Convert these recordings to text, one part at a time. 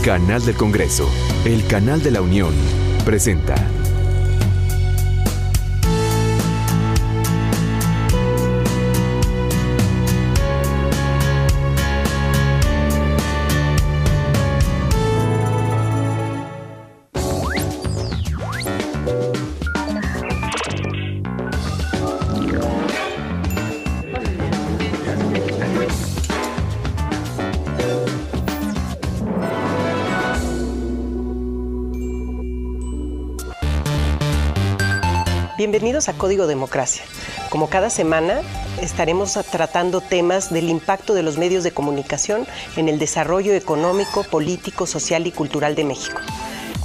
Canal del Congreso, el canal de la Unión, presenta. Bienvenidos a Código Democracia. Como cada semana, estaremos tratando temas del impacto de los medios de comunicación en el desarrollo económico, político, social y cultural de México.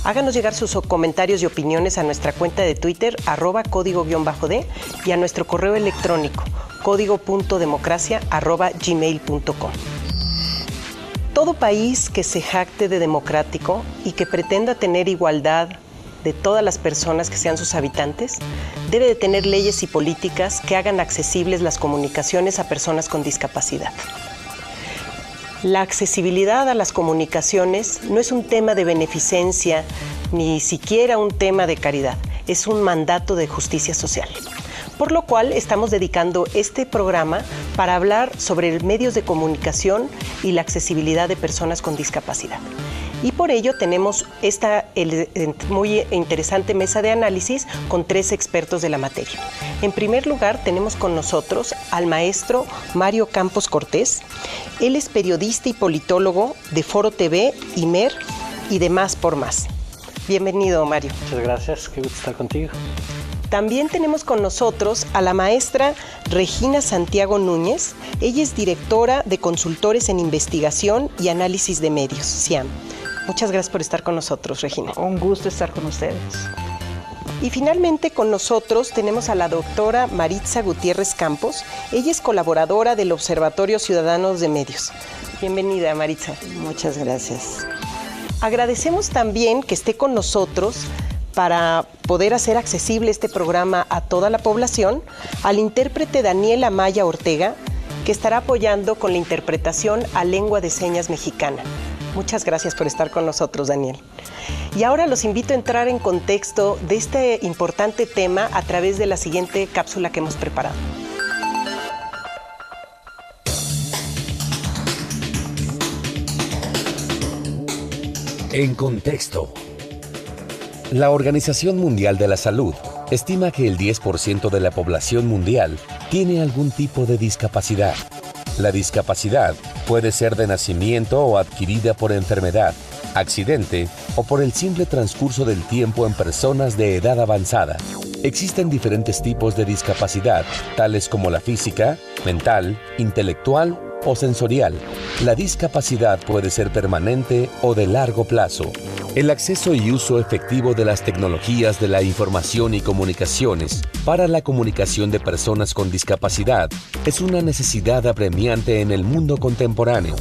Háganos llegar sus comentarios y opiniones a nuestra cuenta de Twitter, @código_d, y a nuestro correo electrónico, código.democracia@gmail.com. Todo país que se jacte de democrático y que pretenda tener igualdad de todas las personas que sean sus habitantes, debe de tener leyes y políticas que hagan accesibles las comunicaciones a personas con discapacidad. La accesibilidad a las comunicaciones no es un tema de beneficencia, ni siquiera un tema de caridad, es un mandato de justicia social. Por lo cual estamos dedicando este programa para hablar sobre medios de comunicación y la accesibilidad de personas con discapacidad. Y por ello tenemos esta muy interesante mesa de análisis con 3 expertos de la materia. En primer lugar, tenemos con nosotros al maestro Mario Campos Cortés. Él es periodista y politólogo de Foro TV, Imer y de Más por Más. Bienvenido, Mario. Muchas gracias, qué gusto estar contigo. También tenemos con nosotros a la maestra Regina Santiago Núñez. Ella es directora de Consultores en Investigación y Análisis de Medios, CIAM. Muchas gracias por estar con nosotros, Regina. Un gusto estar con ustedes. Y finalmente con nosotros tenemos a la doctora Maritza Gutiérrez Campos. Ella es colaboradora del Observatorio Ciudadanos de Medios. Bienvenida, Maritza. Muchas gracias. Agradecemos también que esté con nosotros para poder hacer accesible este programa a toda la población, al intérprete Daniel Amaya Ortega, que estará apoyando con la interpretación a lengua de señas mexicana. Muchas gracias por estar con nosotros, Daniel. Y ahora los invito a entrar en contexto de este importante tema a través de la siguiente cápsula que hemos preparado. En contexto. La Organización Mundial de la Salud estima que el 10% de la población mundial tiene algún tipo de discapacidad. La discapacidad puede ser de nacimiento o adquirida por enfermedad, accidente o por el simple transcurso del tiempo en personas de edad avanzada. Existen diferentes tipos de discapacidad, tales como la física, mental, intelectual o sensorial. La discapacidad puede ser permanente o de largo plazo. El acceso y uso efectivo de las tecnologías de la información y comunicaciones para la comunicación de personas con discapacidad es una necesidad apremiante en el mundo contemporáneo.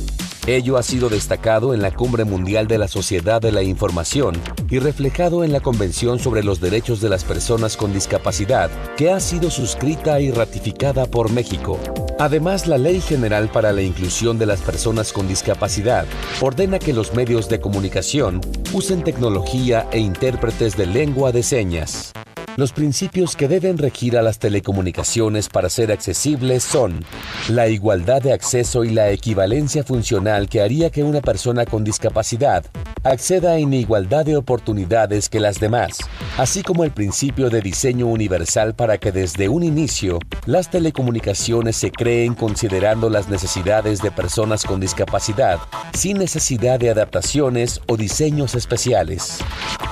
Ello ha sido destacado en la Cumbre Mundial de la Sociedad de la Información y reflejado en la Convención sobre los Derechos de las Personas con Discapacidad, que ha sido suscrita y ratificada por México. Además, la Ley General para la Inclusión de las Personas con Discapacidad ordena que los medios de comunicación usen tecnología e intérpretes de lengua de señas. Los principios que deben regir a las telecomunicaciones para ser accesibles son la igualdad de acceso y la equivalencia funcional que haría que una persona con discapacidad acceda en igualdad de oportunidades que las demás, así como el principio de diseño universal para que desde un inicio las telecomunicaciones se creen considerando las necesidades de personas con discapacidad sin necesidad de adaptaciones o diseños especiales.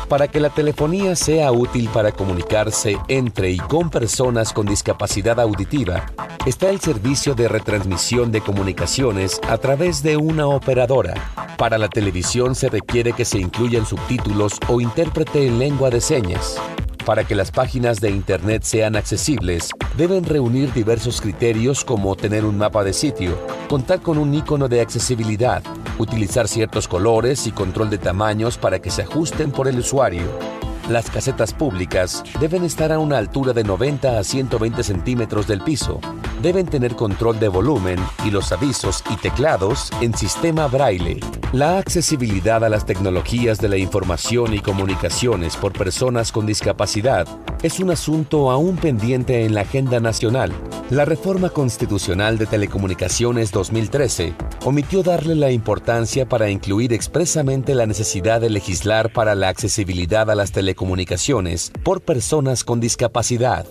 Para que la telefonía sea útil para comunicarse entre y con personas con discapacidad auditiva, está el servicio de retransmisión de comunicaciones a través de una operadora. Para la televisión se requiere que se incluyan subtítulos o intérprete en lengua de señas. Para que las páginas de Internet sean accesibles, deben reunir diversos criterios como tener un mapa de sitio, contar con un icono de accesibilidad, utilizar ciertos colores y control de tamaños para que se ajusten por el usuario. Las casetas públicas deben estar a una altura de 90 a 120 centímetros del piso. deben tener control de volumen y los avisos y teclados en sistema braille. La accesibilidad a las tecnologías de la información y comunicaciones por personas con discapacidad es un asunto aún pendiente en la agenda nacional. La Reforma Constitucional de Telecomunicaciones 2013 omitió darle la importancia para incluir expresamente la necesidad de legislar para la accesibilidad a las telecomunicaciones por personas con discapacidad.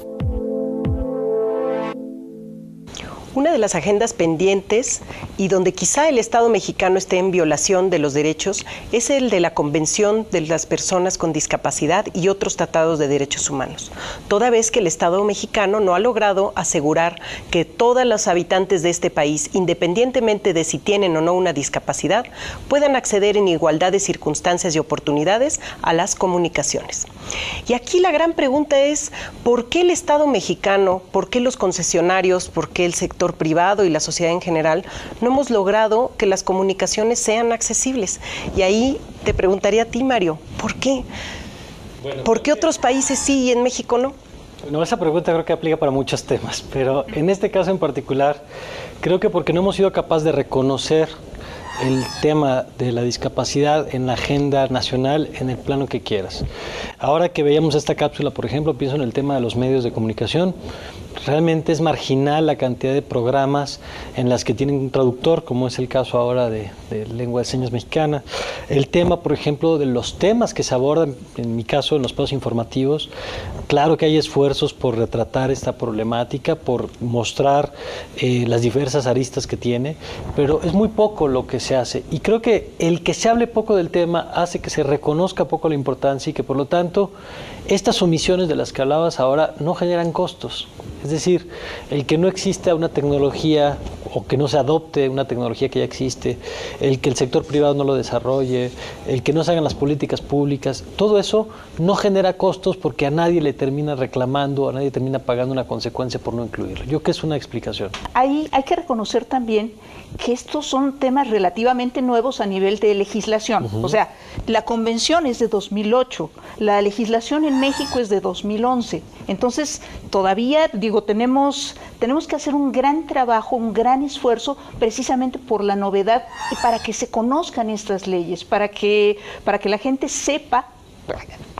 Una de las agendas pendientes y donde quizá el Estado mexicano esté en violación de los derechos es el de la Convención de las Personas con Discapacidad y otros tratados de derechos humanos, toda vez que el Estado mexicano no ha logrado asegurar que todos los habitantes de este país, independientemente de si tienen o no una discapacidad, puedan acceder en igualdad de circunstancias y oportunidades a las comunicaciones. Y aquí la gran pregunta es, ¿por qué el Estado mexicano, por qué los concesionarios, por qué el sector privado y la sociedad en general no hemos logrado que las comunicaciones sean accesibles? Y ahí te preguntaría a ti, Mario, ¿por qué? ¿Por qué otros países sí y en México no? Bueno, esa pregunta creo que aplica para muchos temas, pero en este caso en particular, creo que porque no hemos sido capaces de reconocer el tema de la discapacidad en la agenda nacional en el plano que quieras. Ahora que veíamos esta cápsula, por ejemplo, pienso en el tema de los medios de comunicación. Realmente es marginal la cantidad de programas en las que tienen un traductor, como es el caso ahora de lengua de señas mexicana. El tema, por ejemplo, de los temas que se abordan, en mi caso, en los espacios informativos, claro que hay esfuerzos por retratar esta problemática, por mostrar las diversas aristas que tiene, pero es muy poco lo que se hace. Y creo que el que se hable poco del tema hace que se reconozca poco la importancia y que, por lo tanto, estas omisiones de las que hablabas ahora no generan costos. Es decir, el que no exista una tecnología o que no se adopte una tecnología que ya existe, el que el sector privado no lo desarrolle, el que no se hagan las políticas públicas, todo eso no genera costos porque a nadie le termina reclamando, a nadie termina pagando una consecuencia por no incluirlo. Yo creo que es una explicación. Hay que reconocer también que estos son temas relativamente nuevos a nivel de legislación. O sea, la convención es de 2008, la legislación en México es de 2011. Entonces, todavía, tenemos que hacer un gran trabajo, un gran esfuerzo, precisamente por la novedad y para que se conozcan estas leyes, para que la gente sepa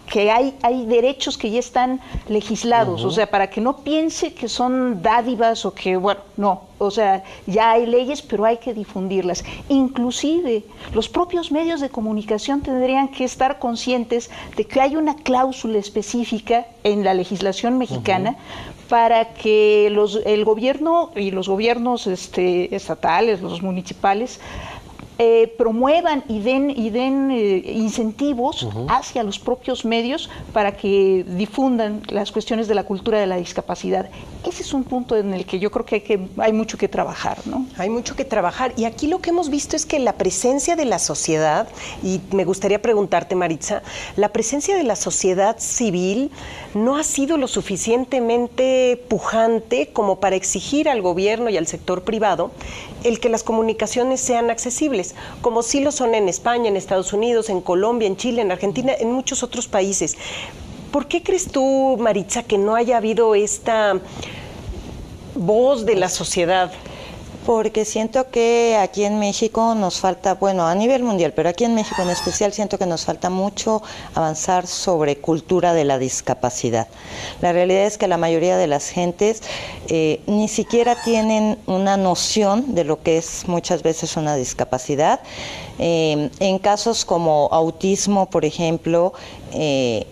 que hay derechos que ya están legislados, o sea, para que no piense que son dádivas o que, bueno, no, o sea, ya hay leyes, pero hay que difundirlas. Inclusive, los propios medios de comunicación tendrían que estar conscientes de que hay una cláusula específica en la legislación mexicana para que el gobierno y los gobiernos estatales, los municipales, promuevan y den incentivos hacia los propios medios para que difundan las cuestiones de la cultura de la discapacidad. Ese es un punto en el que yo creo que hay mucho que trabajar, ¿no? Hay mucho que trabajar y aquí lo que hemos visto es que la presencia de la sociedad, y me gustaría preguntarte, Maritza, la presencia de la sociedad civil no ha sido lo suficientemente pujante como para exigir al gobierno y al sector privado el que las comunicaciones sean accesibles, como sí lo son en España, en Estados Unidos, en Colombia, en Chile, en Argentina, en muchos otros países. ¿Por qué crees tú, Maritza, que no haya habido esta voz de la sociedad? Porque siento que aquí en México nos falta, bueno, a nivel mundial, pero aquí en México en especial siento que nos falta mucho avanzar sobre cultura de la discapacidad. La realidad es que la mayoría de las gentes ni siquiera tienen una noción de lo que es muchas veces una discapacidad. En casos como autismo, por ejemplo,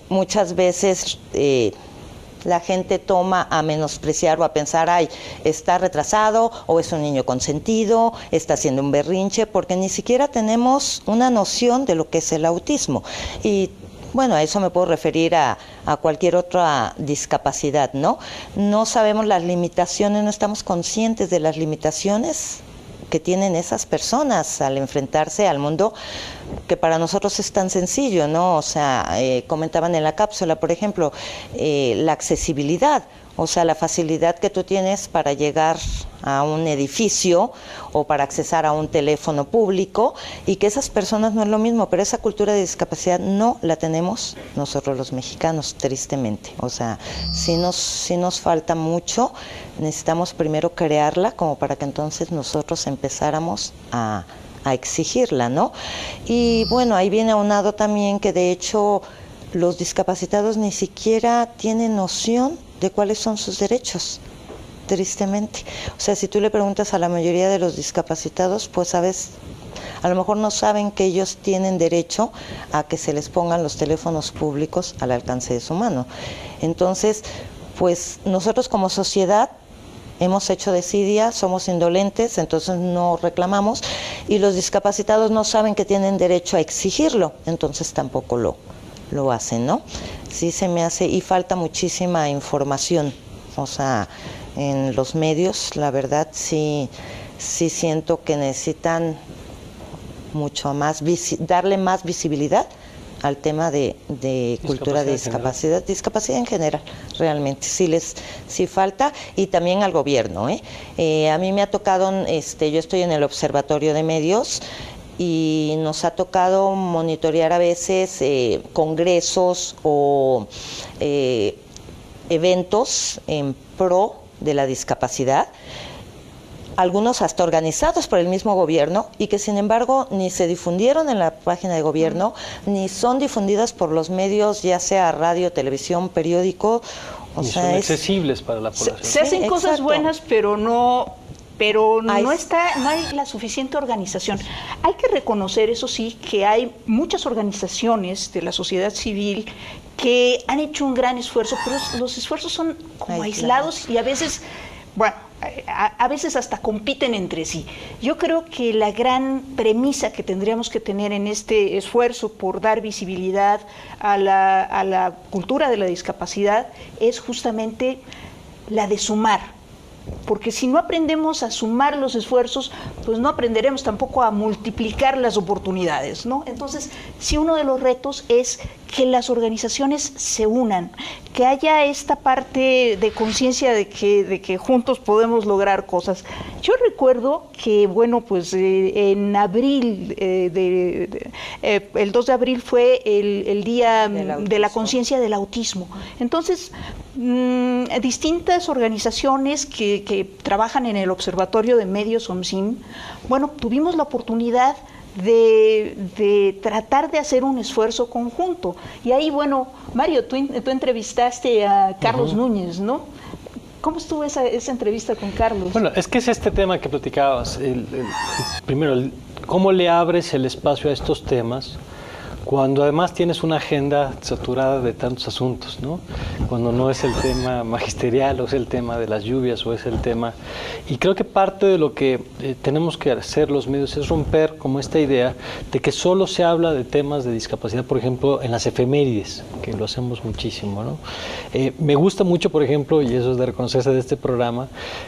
muchas veces la gente toma a menospreciar o a pensar, ay, está retrasado o es un niño consentido, está haciendo un berrinche, porque ni siquiera tenemos una noción de lo que es el autismo. Y bueno, a eso me puedo referir a cualquier otra discapacidad, ¿no? No sabemos las limitaciones, no estamos conscientes de las limitaciones que tienen esas personas al enfrentarse al mundo que para nosotros es tan sencillo, ¿no? O sea, comentaban en la cápsula, por ejemplo, la accesibilidad. O sea, la facilidad que tú tienes para llegar a un edificio o para accesar a un teléfono público, y que esas personas no es lo mismo, pero esa cultura de discapacidad no la tenemos nosotros los mexicanos, tristemente. O sea, sí nos falta mucho, necesitamos primero crearla como para que entonces nosotros empezáramos a exigirla, ¿no? Y bueno, ahí viene aunado también que de hecho los discapacitados ni siquiera tienen noción de cuáles son sus derechos, tristemente. O sea, si tú le preguntas a la mayoría de los discapacitados, pues sabes, a lo mejor no saben que ellos tienen derecho a que se les pongan los teléfonos públicos al alcance de su mano. Entonces, pues nosotros como sociedad hemos hecho desidia, somos indolentes, entonces no reclamamos, y los discapacitados no saben que tienen derecho a exigirlo, entonces tampoco lo hacen, ¿no? Sí se me hace, y falta muchísima información, o sea, en los medios, la verdad sí siento que necesitan mucho más, darle más visibilidad al tema de cultura de discapacidad en general, realmente, sí falta, y también al gobierno, a mí me ha tocado, yo estoy en el Observatorio de Medios, y nos ha tocado monitorear a veces congresos o eventos en pro de la discapacidad, algunos hasta organizados por el mismo gobierno, y que sin embargo ni se difundieron en la página de gobierno, ni son difundidas por los medios, ya sea radio, televisión, periódico. Ni son accesibles para la población. Se hacen cosas buenas, pero no hay la suficiente organización. Hay que reconocer, eso sí, que hay muchas organizaciones de la sociedad civil que han hecho un gran esfuerzo, pero los esfuerzos son como aislados y a veces, bueno, a veces hasta compiten entre sí. Yo creo que la gran premisa que tendríamos que tener en este esfuerzo por dar visibilidad a la cultura de la discapacidad es justamente la de sumar. Porque si no aprendemos a sumar los esfuerzos, pues no aprenderemos tampoco a multiplicar las oportunidades, ¿no? Entonces, sí, uno de los retos es que las organizaciones se unan, que haya esta parte de conciencia de que juntos podemos lograr cosas. Yo recuerdo que, bueno, pues en abril, el 2 de abril fue el Día de la Conciencia del Autismo. Entonces, distintas organizaciones que trabajan en el Observatorio de Medios OMSIM, bueno, tuvimos la oportunidad de tratar de hacer un esfuerzo conjunto. Y ahí, bueno, Mario, tú entrevistaste a Carlos Núñez, ¿no? ¿Cómo estuvo esa entrevista con Carlos? Bueno, es que es este tema que platicabas. Primero, ¿cómo le abres el espacio a estos temas cuando además tienes una agenda saturada de tantos asuntos, ¿no? Cuando no es el tema magisterial, o es el tema de las lluvias, o es el tema... Y creo que parte de lo que tenemos que hacer los medios es romper como esta idea de que solo se habla de temas de discapacidad, por ejemplo, en las efemérides, que lo hacemos muchísimo, ¿no? Me gusta mucho, por ejemplo, y eso es de reconocerse de este programa,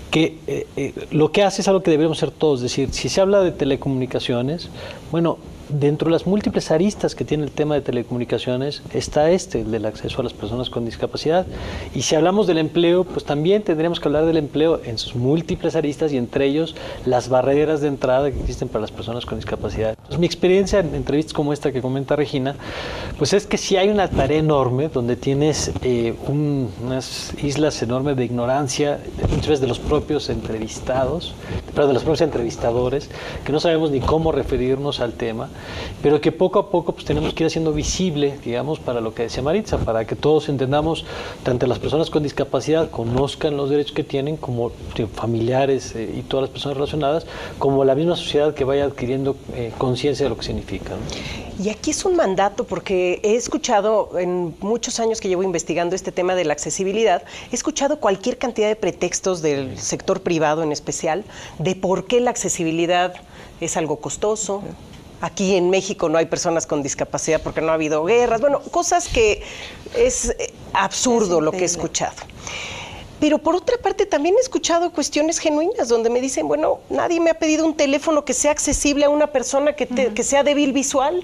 que lo que hace es algo que deberíamos hacer todos, es decir, si se habla de telecomunicaciones, bueno, dentro de las múltiples aristas que tiene el tema de telecomunicaciones está el del acceso a las personas con discapacidad. Y si hablamos del empleo, pues también tendríamos que hablar del empleo en sus múltiples aristas, y entre ellos las barreras de entrada que existen para las personas con discapacidad. Entonces, mi experiencia en entrevistas como esta que comenta Regina, pues es que sí hay una tarea enorme donde tienes unas islas enormes de ignorancia, muchas veces de los propios entrevistados, pero de los propios entrevistadores, que no sabemos ni cómo referirnos al tema, pero que poco a poco pues tenemos que ir haciendo visible, digamos, para lo que decía Maritza, para que todos entendamos, tanto las personas con discapacidad conozcan los derechos que tienen, como familiares y todas las personas relacionadas, como la misma sociedad que vaya adquiriendo conciencia de lo que significa, ¿no? Y aquí es un mandato, porque he escuchado en muchos años que llevo investigando este tema de la accesibilidad, he escuchado cualquier cantidad de pretextos del sector privado en especial, de por qué la accesibilidad es algo costoso. Aquí en México no hay personas con discapacidad porque no ha habido guerras. Bueno, cosas que es absurdo lo que he escuchado. Pero por otra parte también he escuchado cuestiones genuinas donde me dicen, bueno, nadie me ha pedido un teléfono que sea accesible a una persona que sea débil visual.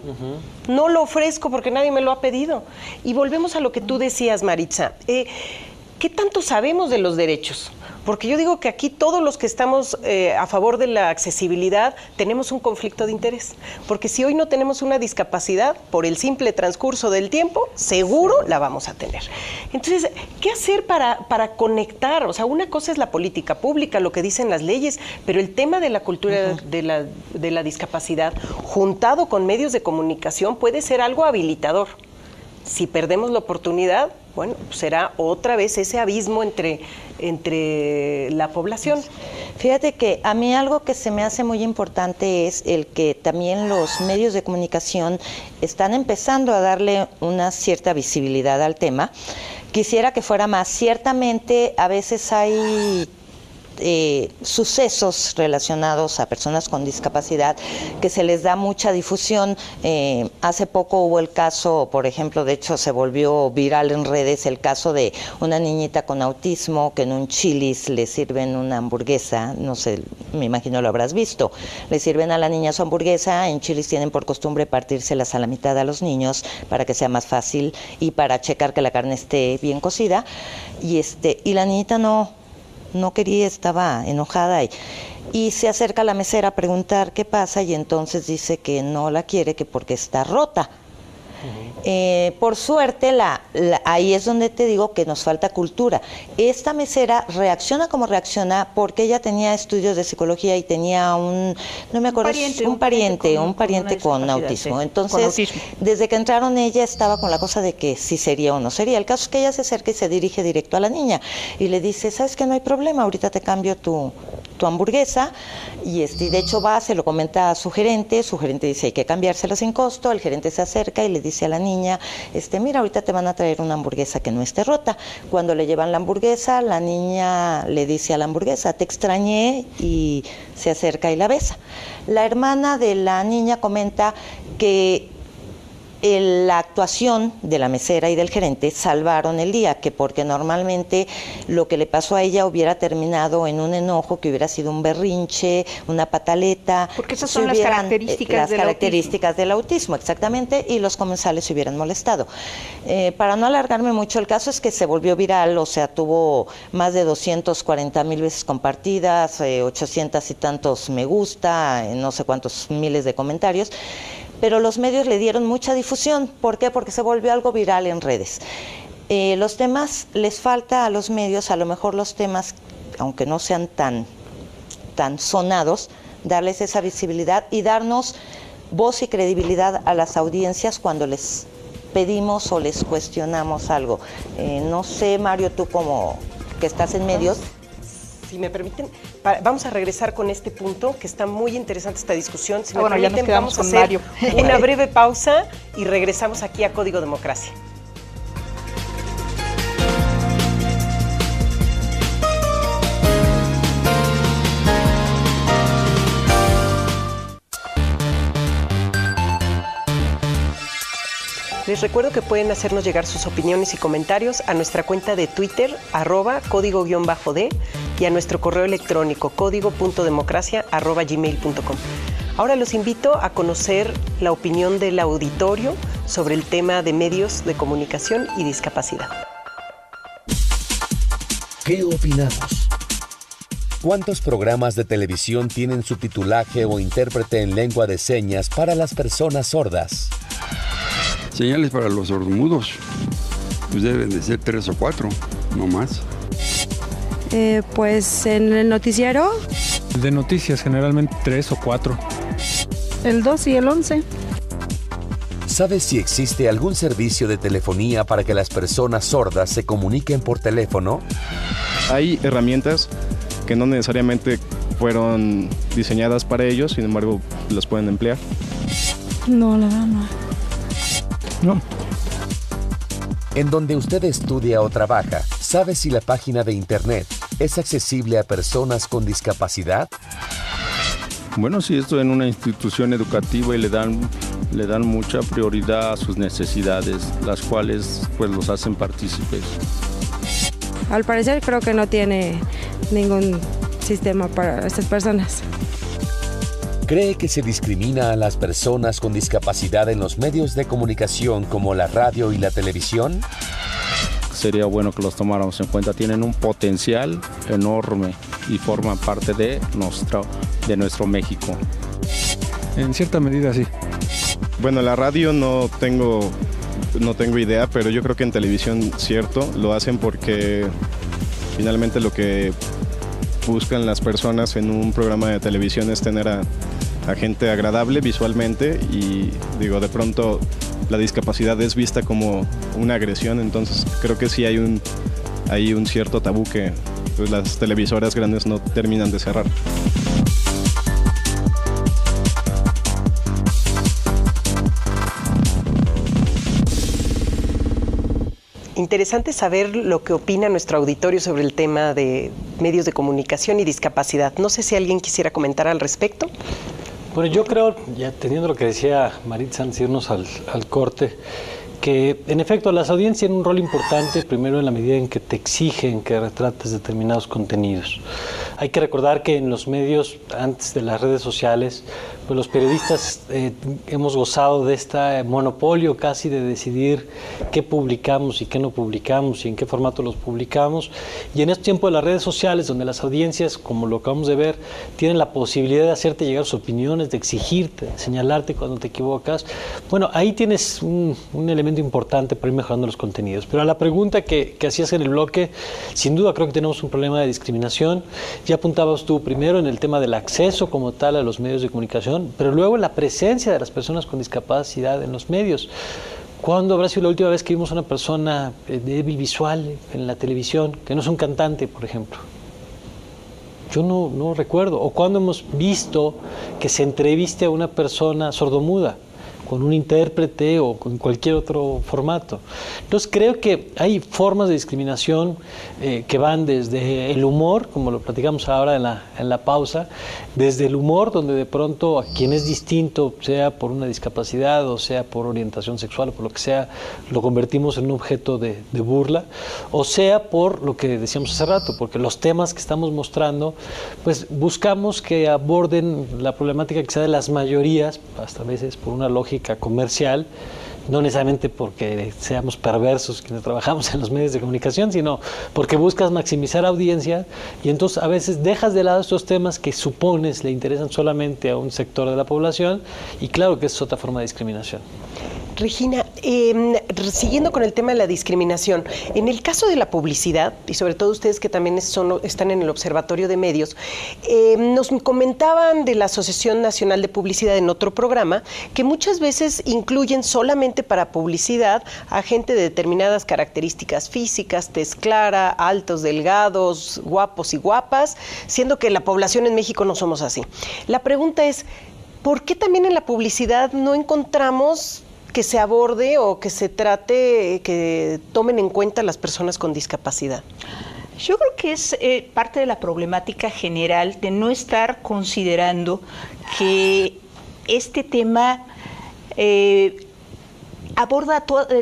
No lo ofrezco porque nadie me lo ha pedido. Y volvemos a lo que tú decías, Maritza. ¿qué tanto sabemos de los derechos? Porque yo digo que aquí todos los que estamos a favor de la accesibilidad tenemos un conflicto de interés. Porque si hoy no tenemos una discapacidad, por el simple transcurso del tiempo, seguro la vamos a tener. Entonces, ¿qué hacer para conectar? O sea, una cosa es la política pública, lo que dicen las leyes, pero el tema de la cultura de la discapacidad, juntado con medios de comunicación, puede ser algo habilitador. Si perdemos la oportunidad, bueno, será otra vez ese abismo entre la población. Fíjate que a mí algo que se me hace muy importante es el que también los medios de comunicación están empezando a darle una cierta visibilidad al tema. Quisiera que fuera más. Ciertamente a veces hay sucesos relacionados a personas con discapacidad que se les da mucha difusión. Hace poco hubo el caso, por ejemplo, de hecho se volvió viral en redes, el caso de una niñita con autismo que en un Chili's le sirven una hamburguesa, no sé, me imagino lo habrás visto, le sirven a la niña su hamburguesa, en Chili's tienen por costumbre partírselas a la mitad a los niños para que sea más fácil y para checar que la carne esté bien cocida, y la niñita no quería, estaba enojada y se acerca a la mesera a preguntar qué pasa y entonces dice que no la quiere, que porque está rota. Por suerte, ahí es donde te digo que nos falta cultura. Esta mesera reacciona como reacciona porque ella tenía estudios de psicología y tenía un pariente con autismo. Sí, entonces, con autismo. Desde que entraron ella estaba con la cosa de que si sería o no sería. El caso es que ella se acerca y se dirige directo a la niña y le dice, ¿sabes qué? No hay problema, ahorita te cambio tu hamburguesa, y de hecho se lo comenta a su gerente dice hay que cambiársela sin costo, el gerente se acerca y le dice a la niña, mira, ahorita te van a traer una hamburguesa que no esté rota. Cuando le llevan la hamburguesa, la niña le dice a la hamburguesa, te extrañé, y se acerca y la besa. La hermana de la niña comenta que la actuación de la mesera y del gerente salvaron el día, que porque normalmente lo que le pasó a ella hubiera terminado en un enojo, que hubiera sido un berrinche, una pataleta. Porque esas son las características del autismo, exactamente, y los comensales se hubieran molestado. Para no alargarme mucho, el caso es que se volvió viral, o sea, tuvo más de 240,000 veces compartidas, 800 y tantos me gusta, no sé cuántos miles de comentarios. Pero los medios le dieron mucha difusión. ¿Por qué? Porque se volvió algo viral en redes. Los temas, les falta a los medios, a lo mejor los temas, aunque no sean tan sonados, darles esa visibilidad y darnos voz y credibilidad a las audiencias cuando les pedimos o les cuestionamos algo. No sé, Mario, tú como que estás en medios. Si me permiten, vamos a regresar con este punto, que está muy interesante esta discusión. Si me ya permiten, nos quedamos vamos a con hacer Mario. una breve pausa y regresamos aquí a Código Democracia. Les recuerdo que pueden hacernos llegar sus opiniones y comentarios a nuestra cuenta de Twitter, @código_D, y a nuestro correo electrónico, código.democracia@gmail.com. Ahora los invito a conocer la opinión del auditorio sobre el tema de medios de comunicación y discapacidad. ¿Qué opinamos? ¿Cuántos programas de televisión tienen subtitulaje o intérprete en lengua de señas para las personas sordas? Señales para los sordomudos, pues deben de ser 3 o 4, no más. Pues en el noticiero. De noticias, generalmente 3 o 4. El 2 y el 11. ¿Sabes si existe algún servicio de telefonía para que las personas sordas se comuniquen por teléfono? Hay herramientas que no necesariamente fueron diseñadas para ellos, sin embargo, las pueden emplear. No, la verdad no. No. En donde usted estudia o trabaja, ¿sabe si la página de internet es accesible a personas con discapacidad? Bueno, si esto en una institución educativa y le dan mucha prioridad a sus necesidades, las cuales pues los hacen partícipes. Al parecer creo que no tiene ningún sistema para estas personas. ¿Cree que se discrimina a las personas con discapacidad en los medios de comunicación como la radio y la televisión? sería bueno que los tomáramos en cuenta. Tienen un potencial enorme y forman parte de nuestro México. En cierta medida sí. Bueno, la radio no tengo idea, pero yo creo que en televisión, cierto, lo hacen porque finalmente lo que buscan las personas en un programa de televisión es tener a gente agradable visualmente y digo, de pronto la discapacidad es vista como una agresión, entonces creo que sí hay un cierto tabú que pues, las televisoras grandes no terminan de cerrar. Interesante saber lo que opina nuestro auditorio sobre el tema de medios de comunicación y discapacidad. No sé si alguien quisiera comentar al respecto. Bueno, yo creo, ya teniendo lo que decía Maritza antes de irnos al corte, que en efecto las audiencias tienen un rol importante, primero en la medida en que te exigen que retrates determinados contenidos. Hay que recordar que en los medios, antes de las redes sociales, pues los periodistas hemos gozado de este monopolio casi de decidir qué publicamos y qué no publicamos y en qué formato los publicamos. Y en este tiempo de las redes sociales, donde las audiencias, como lo acabamos de ver, tienen la posibilidad de hacerte llegar sus opiniones, de exigirte, de señalarte cuando te equivocas, bueno, ahí tienes un elemento importante para ir mejorando los contenidos. Pero a la pregunta que hacías en el bloque, sin duda creo que tenemos un problema de discriminación. Ya apuntabas tú primero en el tema del acceso como tal a los medios de comunicación, pero luego la presencia de las personas con discapacidad en los medios. ¿Cuándo habrá sido la última vez que vimos a una persona débil visual en la televisión, que no es un cantante, por ejemplo? Yo no recuerdo. ¿O cuándo hemos visto que se entreviste a una persona sordomuda, con un intérprete o con cualquier otro formato? Entonces creo que hay formas de discriminación que van desde el humor, como lo platicamos ahora en la pausa, desde el humor, donde de pronto a quien es distinto, sea por una discapacidad o sea por orientación sexual o por lo que sea, lo convertimos en un objeto de burla, o sea por lo que decíamos hace rato, porque los temas que estamos mostrando, pues buscamos que aborden la problemática que sea de las mayorías, hasta a veces por una lógica comercial, no necesariamente porque seamos perversos quienes trabajamos en los medios de comunicación, sino porque buscas maximizar audiencia y entonces a veces dejas de lado estos temas que supones le interesan solamente a un sector de la población y claro que es otra forma de discriminación. Regina, siguiendo con el tema de la discriminación, en el caso de la publicidad, y sobre todo ustedes que también están en el Observatorio de Medios, nos comentaban de la Asociación Nacional de Publicidad en otro programa, que muchas veces incluyen solamente para publicidad a gente de determinadas características físicas, tez clara, altos, delgados, guapos y guapas, siendo que la población en México no somos así. La pregunta es, ¿por qué también en la publicidad no encontramos que se aborde o que se trate, que tomen en cuenta las personas con discapacidad? Yo creo que es parte de la problemática general de no estar considerando que este tema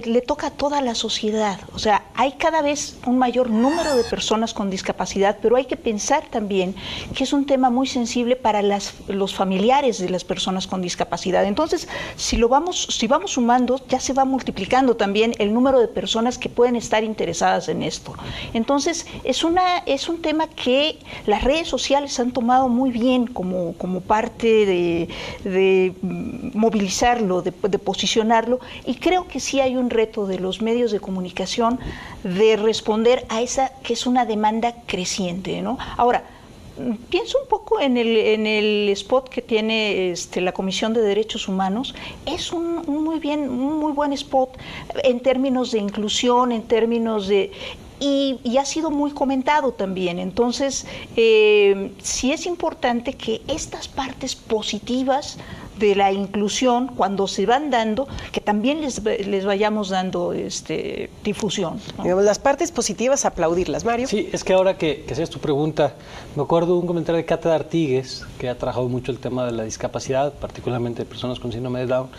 le toca a toda la sociedad. O sea, hay cada vez un mayor número de personas con discapacidad, pero hay que pensar también que es un tema muy sensible para los familiares de las personas con discapacidad. Entonces, si vamos sumando, ya se va multiplicando también el número de personas que pueden estar interesadas en esto. Entonces, es un tema que las redes sociales han tomado muy bien como parte de movilizarlo, de posicionarlo, y creo que sí hay un reto de los medios de comunicación de responder a esa que es una demanda creciente, ¿no? Ahora, pienso un poco en el spot que tiene la Comisión de Derechos Humanos. Es un muy buen spot en términos de inclusión, en términos de... Y ha sido muy comentado también. Entonces, sí es importante que estas partes positivas de la inclusión, cuando se van dando, que también les vayamos dando difusión, ¿no? Digamos, las partes positivas, aplaudirlas. Mario. Sí, es que ahora que hacías tu pregunta, me acuerdo de un comentario de Cata Artigues, que ha trabajado mucho el tema de la discapacidad, particularmente de personas con síndrome de Down,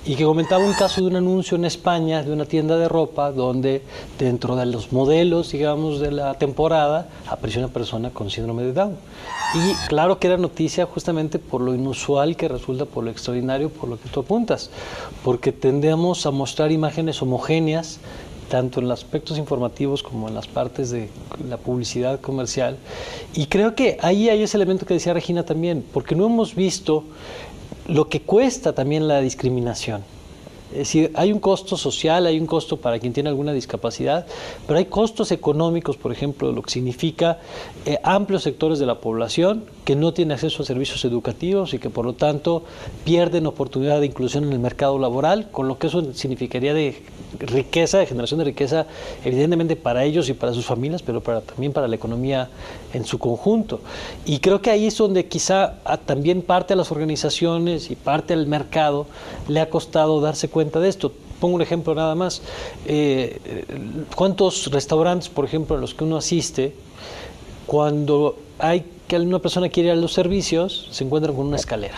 y que comentaba un caso de un anuncio en España de una tienda de ropa donde dentro de los modelos, digamos, de la temporada, apareció una persona con síndrome de Down. Y claro que era noticia justamente por lo inusual que resulta, por lo extraordinario, por lo que tú apuntas, porque tendemos a mostrar imágenes homogéneas tanto en los aspectos informativos como en las partes de la publicidad comercial. Y creo que ahí hay ese elemento que decía Regina también, porque no hemos visto lo que cuesta también la discriminación. Es decir, hay un costo social, hay un costo para quien tiene alguna discapacidad, pero hay costos económicos, por ejemplo, lo que significa amplios sectores de la población que no tienen acceso a servicios educativos y que por lo tanto pierden oportunidad de inclusión en el mercado laboral, con lo que eso significaría de riqueza, de generación de riqueza, evidentemente para ellos y para sus familias, pero también para la economía en su conjunto. Y creo que ahí es donde quizá también parte de las organizaciones y parte del mercado le ha costado darse cuenta de esto. Pongo un ejemplo nada más. ¿Cuántos restaurantes, por ejemplo, a los que uno asiste, cuando hay que una persona quiere ir a los servicios, se encuentran con una escalera?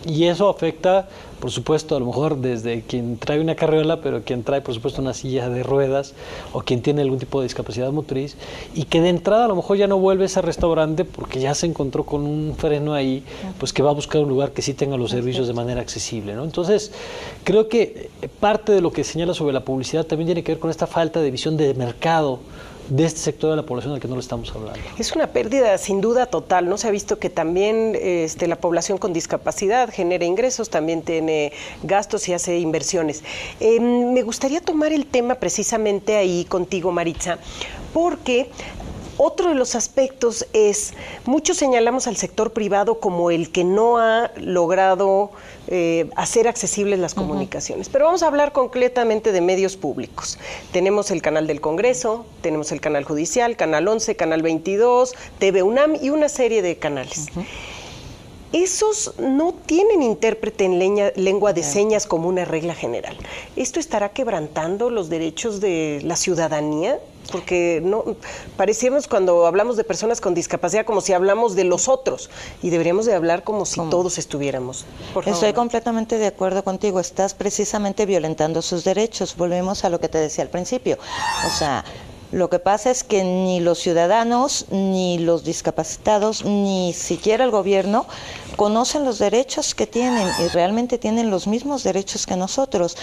Y eso afecta, por supuesto, a lo mejor desde quien trae una carriola, pero quien trae, por supuesto, una silla de ruedas o quien tiene algún tipo de discapacidad motriz y que de entrada a lo mejor ya no vuelve a ese restaurante porque ya se encontró con un freno ahí, pues que va a buscar un lugar que sí tenga los servicios de manera accesible, ¿no? Entonces, creo que parte de lo que señala sobre la publicidad también tiene que ver con esta falta de visión de mercado de este sector de la población al que no le estamos hablando. Es una pérdida sin duda total, ¿no? Se ha visto que también la población con discapacidad genera ingresos, también tiene gastos y hace inversiones. Me gustaría tomar el tema precisamente ahí contigo, Maritza, porque otro de los aspectos es, muchos señalamos al sector privado como el que no ha logrado hacer accesibles las comunicaciones. Pero vamos a hablar concretamente de medios públicos. Tenemos el canal del Congreso, tenemos el canal judicial, Canal 11, Canal 22, TV UNAM y una serie de canales. Esos no tienen intérprete en lengua de señas como una regla general. ¿Esto estará quebrantando los derechos de la ciudadanía? Porque no parecíamos cuando hablamos de personas con discapacidad como si hablamos de los otros y deberíamos de hablar como si todos estuviéramos. Estoy completamente de acuerdo contigo, estás precisamente violentando sus derechos. Volvemos a lo que te decía al principio. O sea, lo que pasa es que ni los ciudadanos, ni los discapacitados, ni siquiera el gobierno conocen los derechos que tienen y realmente tienen los mismos derechos que nosotros.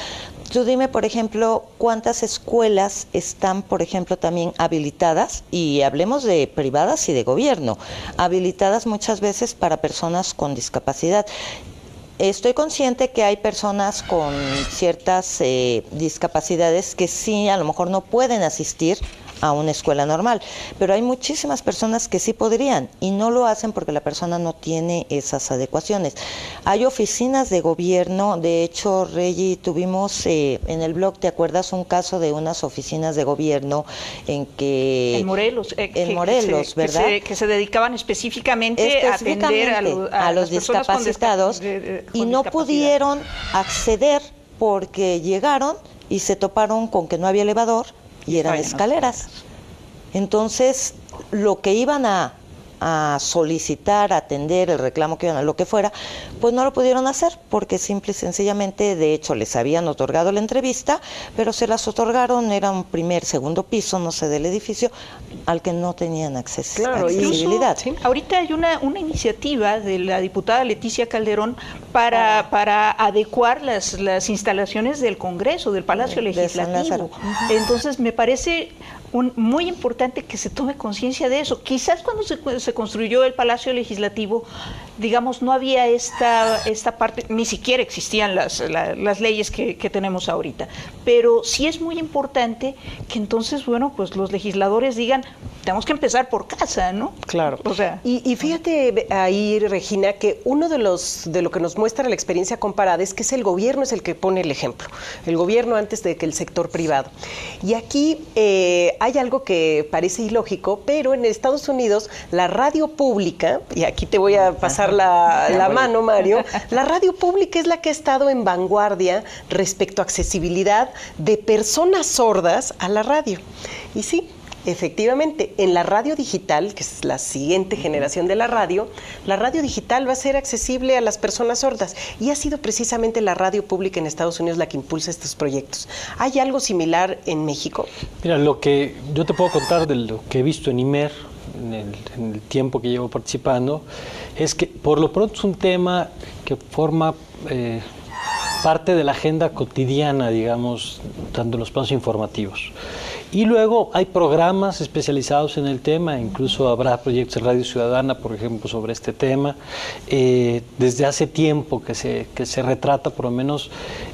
Tú dime, por ejemplo, cuántas escuelas están, por ejemplo, también habilitadas, y hablemos de privadas y de gobierno, habilitadas muchas veces para personas con discapacidad. Estoy consciente que hay personas con ciertas discapacidades que sí, a lo mejor no pueden asistir a una escuela normal, pero hay muchísimas personas que sí podrían y no lo hacen porque la persona no tiene esas adecuaciones. Hay oficinas de gobierno, de hecho, Reggie, tuvimos en el blog, ¿te acuerdas un caso de unas oficinas de gobierno en que... En Morelos, ¿verdad? Que se dedicaban específicamente a atender a los discapacitados y no pudieron acceder porque llegaron y se toparon con que no había elevador y eran escaleras. Entonces, lo que iban a solicitar, a atender, el reclamo que iban a lo que fuera, pues no lo pudieron hacer porque simple y sencillamente, de hecho, les habían otorgado la entrevista, pero se las otorgaron, era un primer, segundo piso, no sé, del edificio, al que no tenían acceso, accesibilidad. Incluso, ¿sí? Ahorita hay una iniciativa de la diputada Leticia Calderón para adecuar las instalaciones del Congreso, del Palacio Legislativo. Entonces, me parece muy importante que se tome conciencia de eso. Quizás cuando se construyó el Palacio Legislativo, digamos, no había esta parte, ni siquiera existían las leyes que tenemos ahorita. Pero sí es muy importante que entonces, bueno, pues los legisladores digan, tenemos que empezar por casa, ¿no? Claro. O sea, y fíjate ahí, Regina, que uno de lo que nos muestra la experiencia comparada es que el gobierno es el que pone el ejemplo. El gobierno antes de que el sector privado. Y aquí hay algo que parece ilógico, pero en Estados Unidos la radio pública, y aquí te voy a pasar la mano, Mario, la radio pública es la que ha estado en vanguardia respecto a accesibilidad de personas sordas a la radio. Y sí, efectivamente, en la radio digital, que es la siguiente generación de la radio digital va a ser accesible a las personas sordas y ha sido precisamente la radio pública en Estados Unidos la que impulsa estos proyectos. ¿Hay algo similar en México? Mira, lo que yo te puedo contar de lo que he visto en IMER, en el tiempo que llevo participando, es que por lo pronto es un tema que forma parte de la agenda cotidiana, digamos, tanto en los planos informativos. Y luego hay programas especializados en el tema, incluso habrá proyectos de Radio Ciudadana, por ejemplo, sobre este tema. Desde hace tiempo que se retrata, por lo menos,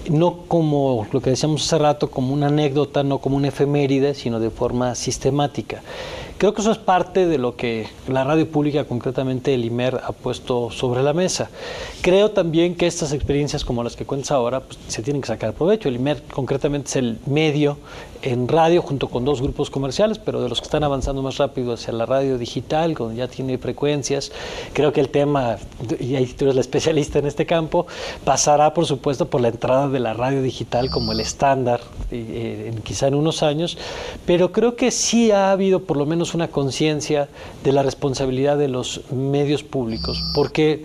no como lo que decíamos hace rato, como una anécdota, no como una efeméride, sino de forma sistemática. Creo que eso es parte de lo que la radio pública, concretamente el IMER, ha puesto sobre la mesa. Creo también que estas experiencias como las que cuentas ahora, pues, se tienen que sacar provecho. El IMER concretamente es el medio en radio junto con 2 grupos comerciales, pero de los que están avanzando más rápido hacia la radio digital, donde ya tiene frecuencias. Creo que el tema, y ahí tú eres la especialista en este campo, pasará por supuesto por la entrada de la radio digital como el estándar, quizá en unos años, pero creo que sí ha habido por lo menos una conciencia de la responsabilidad de los medios públicos, porque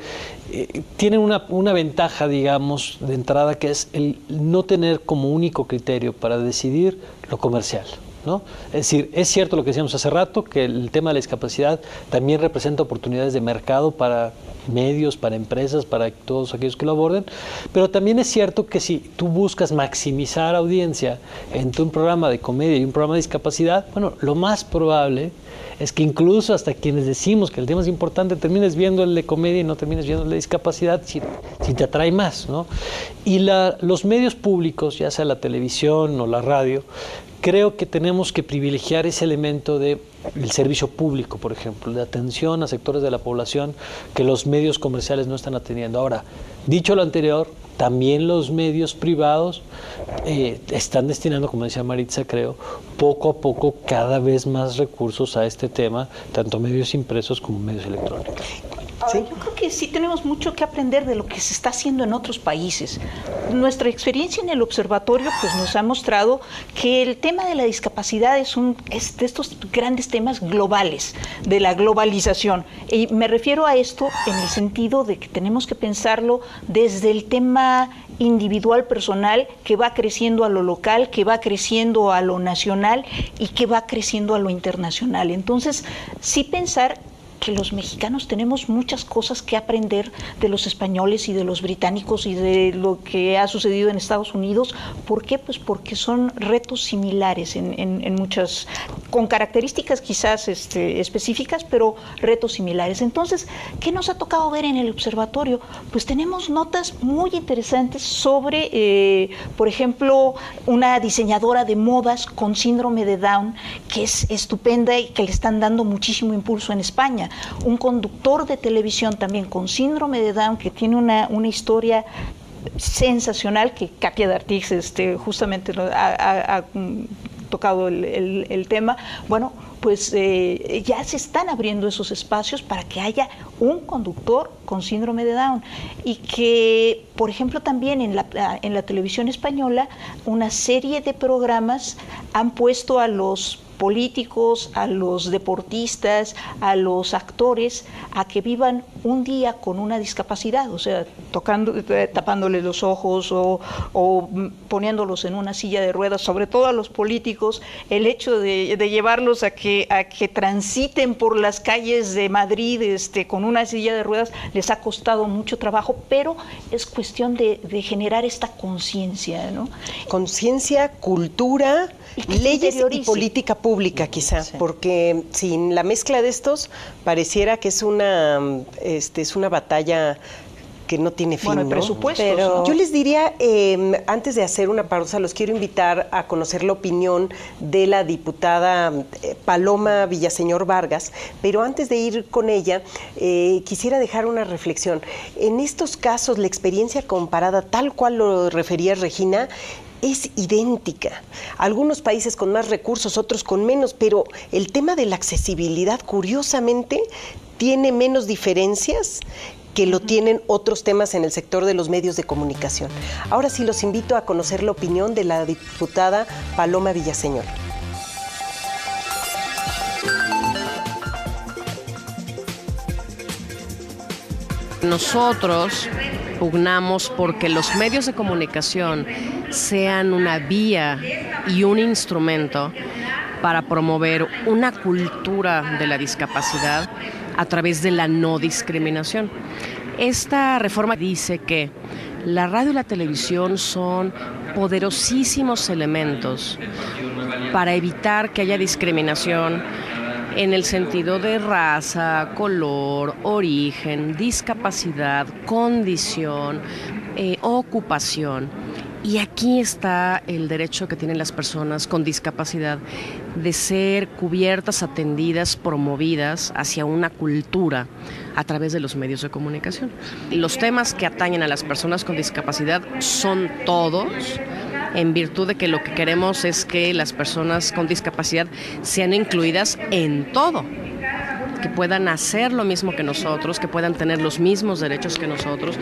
tienen una ventaja, digamos, de entrada, que es el no tener como único criterio para decidir lo comercial, ¿no? Es decir, es cierto lo que decíamos hace rato, que el tema de la discapacidad también representa oportunidades de mercado para medios, para empresas, para todos aquellos que lo aborden, pero también es cierto que si tú buscas maximizar audiencia entre un programa de comedia y un programa de discapacidad, bueno, lo más probable es que incluso hasta quienes decimos que el tema es importante, termines viendo el de comedia y no termines viendo el de discapacidad si te atrae más, ¿no? Y los medios públicos, ya sea la televisión o la radio, creo que tenemos que privilegiar ese elemento del servicio público, por ejemplo, de atención a sectores de la población que los medios comerciales no están atendiendo. Ahora, dicho lo anterior, también los medios privados están destinando, como decía Maritza, creo, poco a poco cada vez más recursos a este tema, tanto medios impresos como medios electrónicos. ¿Sí? Yo creo que sí tenemos mucho que aprender de lo que se está haciendo en otros países. Nuestra experiencia en el observatorio pues, nos ha mostrado que el tema de la discapacidad es de estos grandes temas globales, de la globalización. Y me refiero a esto en el sentido de que tenemos que pensarlo desde el tema individual, personal, que va creciendo a lo local, que va creciendo a lo nacional y que va creciendo a lo internacional. Entonces, sí pensar que los mexicanos tenemos muchas cosas que aprender de los españoles y de los británicos y de lo que ha sucedido en Estados Unidos. ¿Por qué? Pues porque son retos similares en muchas, con características quizás específicas, pero retos similares. Entonces, ¿qué nos ha tocado ver en el observatorio? Pues tenemos notas muy interesantes sobre, por ejemplo, una diseñadora de modas con síndrome de Down, que es estupenda y que le están dando muchísimo impulso en España. Un conductor de televisión también con síndrome de Down que tiene una historia sensacional, que Katia D'Artix justamente ha tocado el tema. Bueno, pues ya se están abriendo esos espacios para que haya un conductor con síndrome de Down y que, por ejemplo, también en la televisión española una serie de programas han puesto a los políticos, a los deportistas, a los actores, a que vivan un día con una discapacidad, o sea, tapándoles los ojos o poniéndolos en una silla de ruedas, sobre todo a los políticos, el hecho de llevarlos a que transiten por las calles de Madrid con una silla de ruedas les ha costado mucho trabajo, pero es cuestión de generar esta conciencia, ¿no? Conciencia, cultura, leyes y política pública, quizá, sí. Porque sin la mezcla de estos pareciera que es una batalla que no tiene fin, bueno, ¿no? Presupuestos, pero ¿no? Yo les diría, antes de hacer una pausa, los quiero invitar a conocer la opinión de la diputada Paloma Villaseñor Vargas, pero antes de ir con ella, quisiera dejar una reflexión. En estos casos, la experiencia comparada, tal cual lo refería Regina, es idéntica. Algunos países con más recursos, otros con menos, pero el tema de la accesibilidad, curiosamente, tiene menos diferencias que lo tienen otros temas en el sector de los medios de comunicación. Ahora sí los invito a conocer la opinión de la diputada Paloma Villaseñor. Nosotros pugnamos porque los medios de comunicación sean una vía y un instrumento para promover una cultura de la discapacidad a través de la no discriminación. Esta reforma dice que la radio y la televisión son poderosísimos elementos para evitar que haya discriminación en el sentido de raza, color, origen, discapacidad, condición, ocupación. Y aquí está el derecho que tienen las personas con discapacidad de ser cubiertas, atendidas, promovidas hacia una cultura a través de los medios de comunicación. Los temas que atañen a las personas con discapacidad son todos, en virtud de que lo que queremos es que las personas con discapacidad sean incluidas en todo, que puedan hacer lo mismo que nosotros, que puedan tener los mismos derechos que nosotros.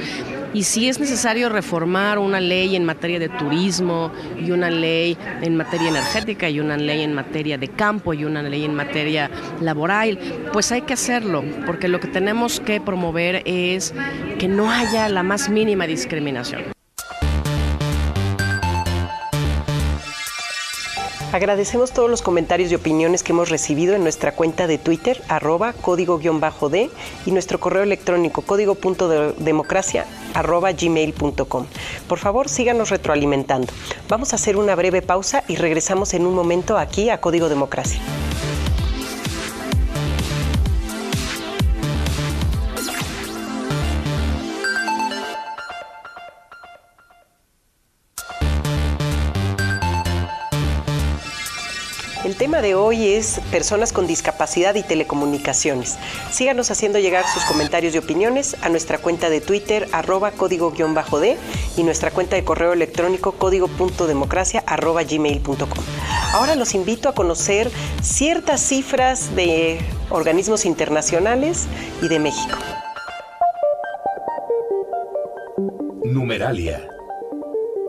Y si es necesario reformar una ley en materia de turismo y una ley en materia energética y una ley en materia de campo y una ley en materia laboral, pues hay que hacerlo, porque lo que tenemos que promover es que no haya la más mínima discriminación. Agradecemos todos los comentarios y opiniones que hemos recibido en nuestra cuenta de Twitter, @código_D, y nuestro correo electrónico código.democracia@gmail.com. Por favor, síganos retroalimentando. Vamos a hacer una breve pausa y regresamos en un momento aquí a Código Democracia. El tema de hoy es personas con discapacidad y telecomunicaciones. Síganos haciendo llegar sus comentarios y opiniones a nuestra cuenta de Twitter, @código_D, y nuestra cuenta de correo electrónico código.democracia@gmail.com. Ahora los invito a conocer ciertas cifras de organismos internacionales y de México. Numeralia.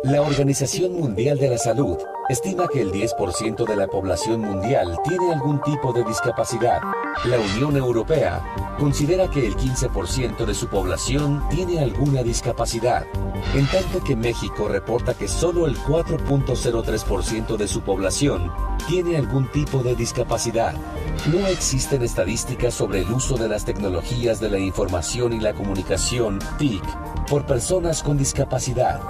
La Organización Mundial de la Salud estima que el 10% de la población mundial tiene algún tipo de discapacidad. La Unión Europea considera que el 15% de su población tiene alguna discapacidad, en tanto que México reporta que solo el 4.03% de su población tiene algún tipo de discapacidad. No existen estadísticas sobre el uso de las tecnologías de la información y la comunicación, TIC, por personas con discapacidad.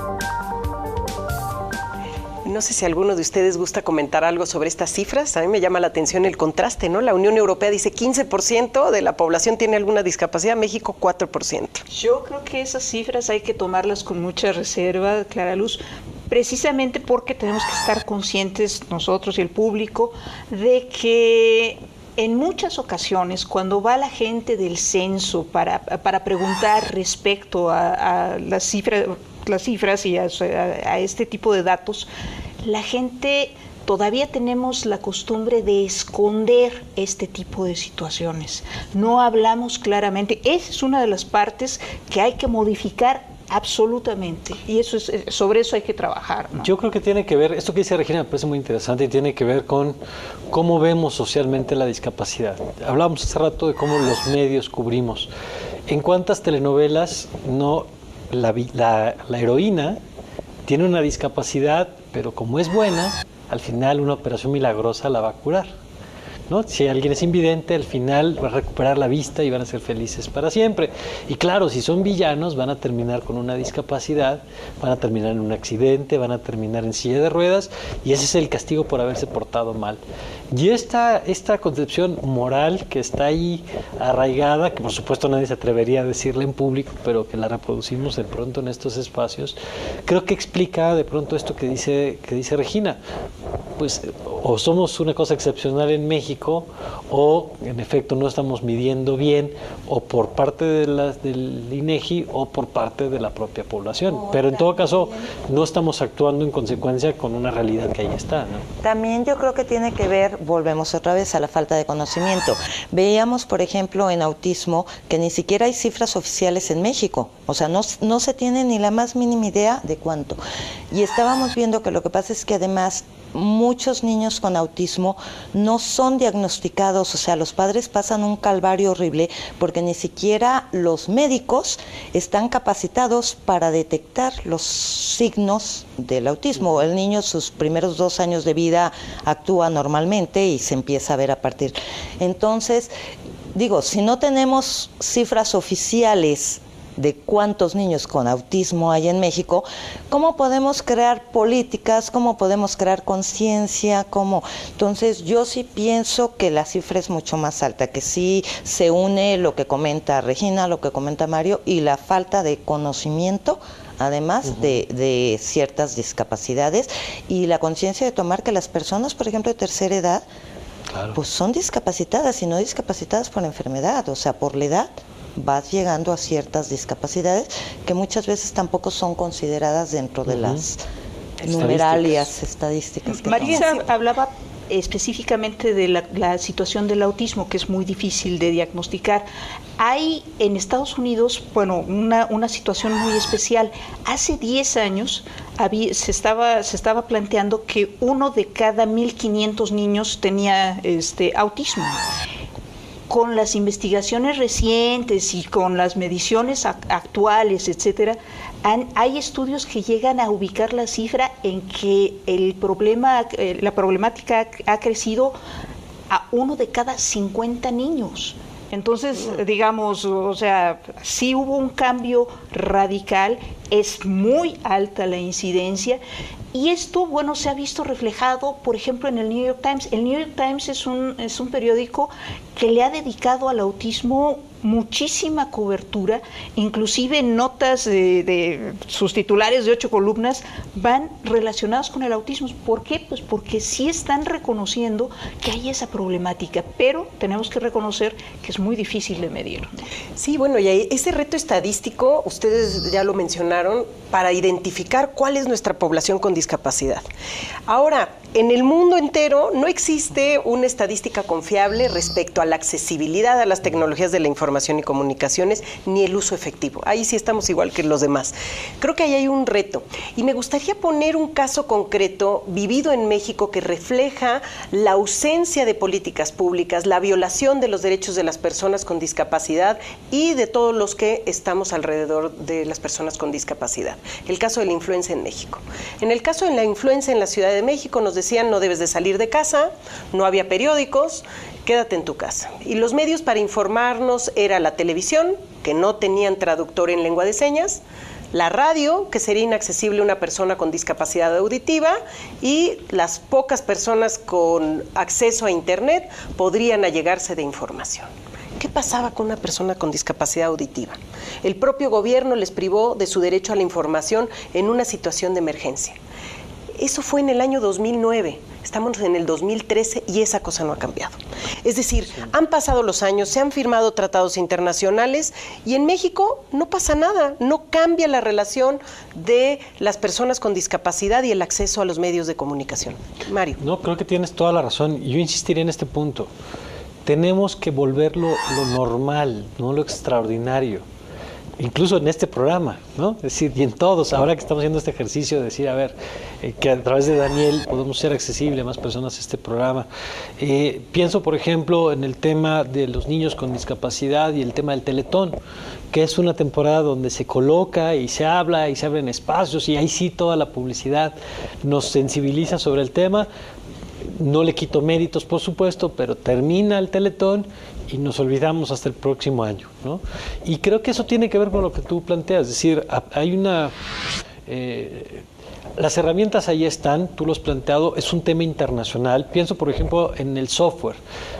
No sé si alguno de ustedes gusta comentar algo sobre estas cifras. A mí me llama la atención el contraste, ¿no? La Unión Europea dice 15% de la población tiene alguna discapacidad, México 4%. Yo creo que esas cifras hay que tomarlas con mucha reserva, Clara Luz, precisamente porque tenemos que estar conscientes nosotros y el público de que en muchas ocasiones, cuando va la gente del censo para preguntar respecto a las cifras y a este tipo de datos, la gente todavía tenemos la costumbre de esconder este tipo de situaciones. No hablamos claramente. Esa es una de las partes que hay que modificar absolutamente, y sobre eso hay que trabajar, ¿no? Yo creo que tiene que ver, esto que dice Regina me parece muy interesante, y tiene que ver con cómo vemos socialmente la discapacidad. Hablábamos hace rato de cómo los medios cubrimos. ¿En cuántas telenovelas la heroína tiene una discapacidad, pero como es buena, al final una operación milagrosa la va a curar, ¿no? Si alguien es invidente, al final va a recuperar la vista y van a ser felices para siempre. Y claro, si son villanos, van a terminar con una discapacidad, van a terminar en un accidente, van a terminar en silla de ruedas, y ese es el castigo por haberse portado mal. Y esta concepción moral que está ahí arraigada, que por supuesto nadie se atrevería a decirla en público, pero que la reproducimos de pronto en estos espacios, creo que explica de pronto esto que dice Regina. Pues o somos una cosa excepcional en México, o en efecto no estamos midiendo bien, o por parte del INEGI o por parte de la propia población. Pero en todo caso no estamos actuando en consecuencia con una realidad que ahí está, ¿no? También yo creo que tiene que ver, volvemos otra vez a la falta de conocimiento. Veíamos, por ejemplo, en autismo que ni siquiera hay cifras oficiales en México. O sea, no se tiene ni la más mínima idea de cuánto. Y estábamos viendo que lo que pasa es que además muchos niños con autismo no son diagnosticados, o sea, los padres pasan un calvario horrible porque ni siquiera los médicos están capacitados para detectar los signos del autismo. El niño, sus primeros 2 años de vida, actúa normalmente y se empieza a ver a partir. Entonces, digo, si no tenemos cifras oficiales de cuántos niños con autismo hay en México, ¿cómo podemos crear políticas? ¿Cómo podemos crear conciencia? ¿Cómo? Entonces, yo sí pienso que la cifra es mucho más alta, que sí se une lo que comenta Regina, lo que comenta Mario, y la falta de conocimiento, además de ciertas discapacidades, y la conciencia de tomar que las personas, por ejemplo, de tercera edad, pues son discapacitadas, y no discapacitadas por enfermedad, o sea, por la edad vas llegando a ciertas discapacidades que muchas veces tampoco son consideradas dentro de las numeralias estadísticas. Marisa hablaba específicamente de la situación del autismo, que es muy difícil de diagnosticar. Hay en Estados Unidos, bueno, una situación muy especial. Hace 10 años se estaba planteando que 1 de cada 1.500 niños tenía autismo. Con las investigaciones recientes y con las mediciones actuales, etcétera, hay estudios que llegan a ubicar la cifra en que la problemática ha crecido a 1 de cada 50 niños. Entonces, digamos, o sea, sí hubo un cambio radical, es muy alta la incidencia, y esto, bueno, se ha visto reflejado, por ejemplo, en el New York Times. El New York Times es un periódico que le ha dedicado al autismo muchísima cobertura, inclusive notas de sus titulares de 8 columnas van relacionadas con el autismo. ¿Por qué? Pues porque sí están reconociendo que hay esa problemática, pero tenemos que reconocer que es muy difícil de medir. Sí, bueno, y ese reto estadístico, ustedes ya lo mencionaron, para identificar cuál es nuestra población con discapacidad. Ahora, en el mundo entero no existe una estadística confiable respecto a la accesibilidad a las tecnologías de la información y comunicaciones, ni el uso efectivo. Ahí sí estamos igual que los demás. Creo que ahí hay un reto. Y me gustaría poner un caso concreto vivido en México que refleja la ausencia de políticas públicas, la violación de los derechos de las personas con discapacidad y de todos los que estamos alrededor de las personas con discapacidad. El caso de la influenza en México. En el caso de la influenza en la Ciudad de México nos decían no debes de salir de casa, no había periódicos, quédate en tu casa. Y los medios para informarnos era la televisión, que no tenían traductor en lengua de señas, la radio, que sería inaccesible a una persona con discapacidad auditiva, y las pocas personas con acceso a internet podrían allegarse de información. ¿Qué pasaba con una persona con discapacidad auditiva? El propio gobierno les privó de su derecho a la información en una situación de emergencia. Eso fue en el año 2009, estamos en el 2013 y esa cosa no ha cambiado. Es decir, han pasado los años, se han firmado tratados internacionales y en México no pasa nada, no cambia la relación de las personas con discapacidad y el acceso a los medios de comunicación. Mario. No, creo que tienes toda la razón. Yo insistiría en este punto. Tenemos que volverlo lo normal, no lo extraordinario. Incluso en este programa, ¿no? Es decir, y en todos, ahora que estamos haciendo este ejercicio de decir, a ver, que a través de Daniel podemos ser accesible a más personas este programa. Pienso, por ejemplo, en el tema de los niños con discapacidad y el tema del Teletón, que es una temporada donde se coloca y se habla y se abren espacios y ahí sí toda la publicidad nos sensibiliza sobre el tema. No le quito méritos, por supuesto, pero termina el Teletón y nos olvidamos hasta el próximo año, ¿no? Y creo que eso tiene que ver con lo que tú planteas, es decir, hay una... las herramientas ahí están, tú lo has planteado, es un tema internacional. Pienso, por ejemplo, en el software.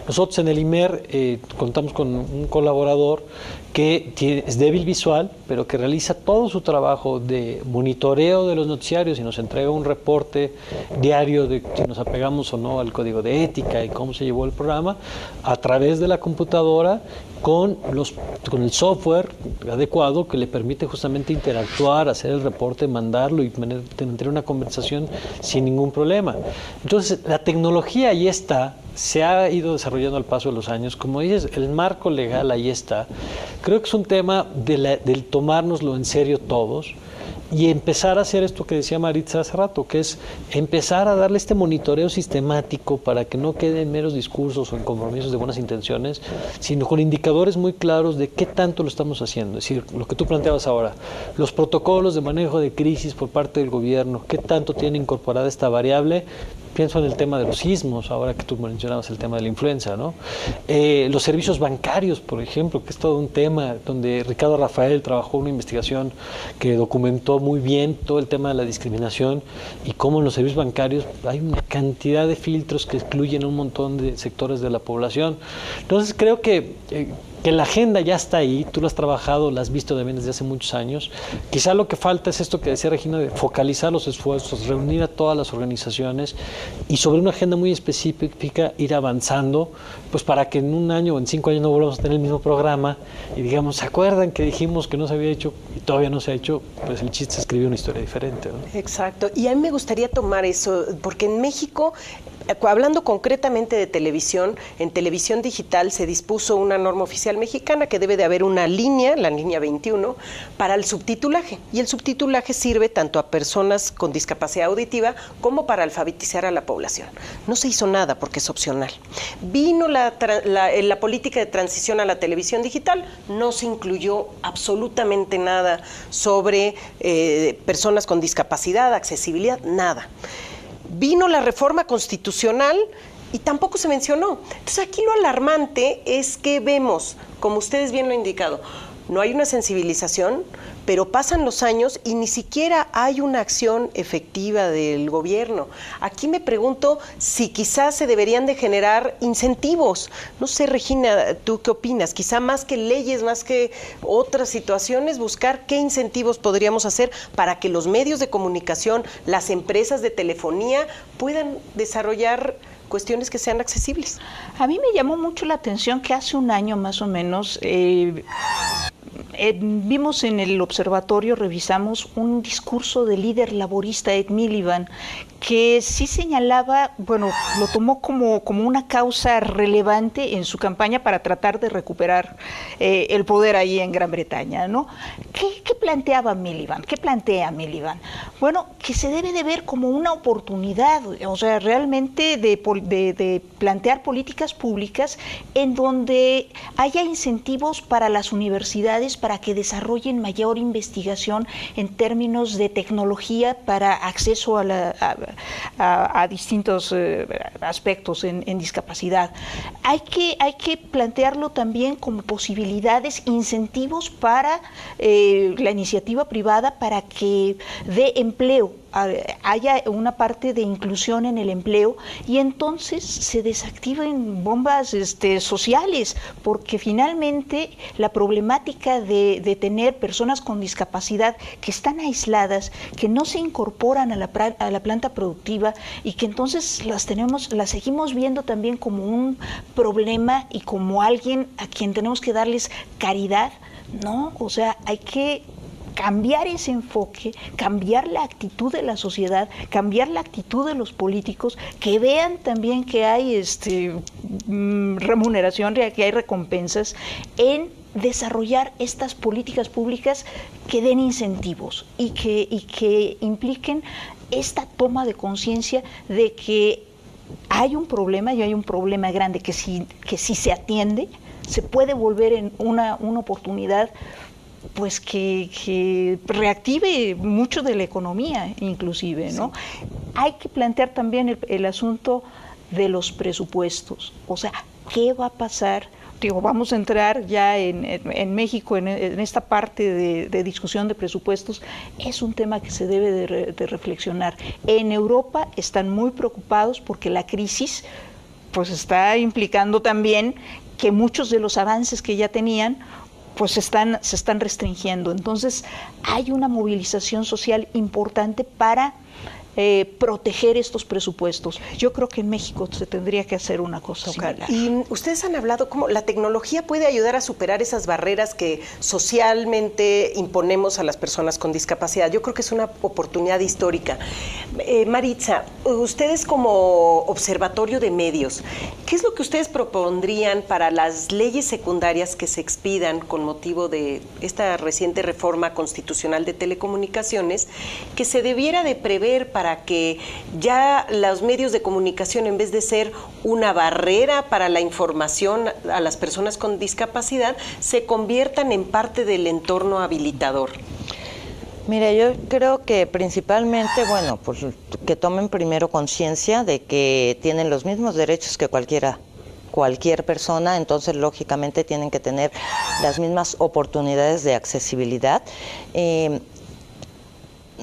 Nosotros en el IMER contamos con un colaborador que es débil visual, pero que realiza todo su trabajo de monitoreo de los noticiarios y nos entrega un reporte diario de si nos apegamos o no al código de ética y cómo se llevó el programa a través de la computadora con el software adecuado que le permite justamente interactuar, hacer el reporte, mandarlo y tener una conversación sin ningún problema. Entonces, la tecnología ahí está, se ha ido desarrollando al paso de los años. Como dices, el marco legal ahí está. Creo que es un tema del tomárnoslo en serio todos y empezar a hacer esto que decía Maritza hace rato, que es empezar a darle este monitoreo sistemático para que no queden meros discursos o en compromisos de buenas intenciones, sino con indicadores muy claros de qué tanto lo estamos haciendo. Es decir, lo que tú planteabas ahora, los protocolos de manejo de crisis por parte del gobierno, qué tanto tiene incorporada esta variable. Pienso en el tema de los sismos, ahora que tú mencionabas el tema de la influenza, ¿no? Los servicios bancarios, por ejemplo, que es todo un tema donde Ricardo Rafael trabajó una investigación que documentó muy bien todo el tema de la discriminación y cómo en los servicios bancarios hay una cantidad de filtros que excluyen a un montón de sectores de la población. Entonces creo que la agenda ya está ahí, tú la has trabajado, la has visto también desde hace muchos años. Quizá lo que falta es esto que decía Regina, de focalizar los esfuerzos, reunir a todas las organizaciones y sobre una agenda muy específica ir avanzando, pues para que en un año o en 5 años no volvamos a tener el mismo programa y digamos, ¿se acuerdan que dijimos que no se había hecho y todavía no se ha hecho? Pues el chiste es escribir una historia diferente, ¿no? Exacto, y a mí me gustaría tomar eso, porque en México, hablando concretamente de televisión, en televisión digital se dispuso una norma oficial mexicana que debe de haber una línea, la línea 21, para el subtitulaje. Y el subtitulaje sirve tanto a personas con discapacidad auditiva como para alfabetizar a la población. No se hizo nada porque es opcional. Vino la política de transición a la televisión digital, no se incluyó absolutamente nada sobre personas con discapacidad, accesibilidad, nada. Vino la reforma constitucional y tampoco se mencionó. Entonces aquí lo alarmante es que vemos, como ustedes bien lo han indicado, no hay una sensibilización, pero pasan los años y ni siquiera hay una acción efectiva del gobierno. Aquí me pregunto si quizás se deberían de generar incentivos. No sé, Regina, ¿tú qué opinas? Quizá más que leyes, más que otras situaciones, buscar qué incentivos podríamos hacer para que los medios de comunicación, las empresas de telefonía puedan desarrollar cuestiones que sean accesibles. A mí me llamó mucho la atención que hace un año más o menos vimos en el observatorio, revisamos un discurso del líder laborista Ed Miliband que sí señalaba, bueno, lo tomó como una causa relevante en su campaña para tratar de recuperar el poder ahí en Gran Bretaña, ¿no? ¿Qué planteaba Miliband? ¿Qué plantea Miliband? Bueno, que se debe de ver como una oportunidad, o sea, realmente de plantear políticas públicas en donde haya incentivos para las universidades para que desarrollen mayor investigación en términos de tecnología para acceso a distintos aspectos en discapacidad. Hay que plantearlo también como posibilidades, incentivos para la iniciativa privada para que dé empleo, haya una parte de inclusión en el empleo y entonces se desactiven bombas sociales, porque finalmente la problemática de tener personas con discapacidad que están aisladas, que no se incorporan a la planta productiva y que entonces las seguimos viendo también como un problema y como alguien a quien tenemos que darles caridad, ¿no? O sea, hay que cambiar ese enfoque, cambiar la actitud de la sociedad, cambiar la actitud de los políticos, que vean también que hay remuneración, que hay recompensas en desarrollar estas políticas públicas que den incentivos y que impliquen esta toma de conciencia de que hay un problema y hay un problema grande que si se atiende se puede volver en una oportunidad pues que reactive mucho de la economía inclusive, ¿no? Sí. Hay que plantear también el asunto de los presupuestos, o sea, ¿qué va a pasar? Digo, vamos a entrar ya en México en esta parte de discusión de presupuestos. Es un tema que se debe de reflexionar. En Europa están muy preocupados porque la crisis pues está implicando también que muchos de los avances que ya tenían pues se están restringiendo. Entonces hay una movilización social importante para proteger estos presupuestos. Yo creo que en México se tendría que hacer una cosa similar. Y ustedes han hablado cómo la tecnología puede ayudar a superar esas barreras que socialmente imponemos a las personas con discapacidad. Yo creo que es una oportunidad histórica. Maritza, ustedes como observatorio de medios, ¿qué es lo que ustedes propondrían para las leyes secundarias que se expidan con motivo de esta reciente reforma constitucional de telecomunicaciones que se debiera de prever para que ya los medios de comunicación, en vez de ser una barrera para la información a las personas con discapacidad, se conviertan en parte del entorno habilitador? Mira, yo creo que principalmente, bueno, pues que tomen primero conciencia de que tienen los mismos derechos que cualquier persona, entonces lógicamente tienen que tener las mismas oportunidades de accesibilidad.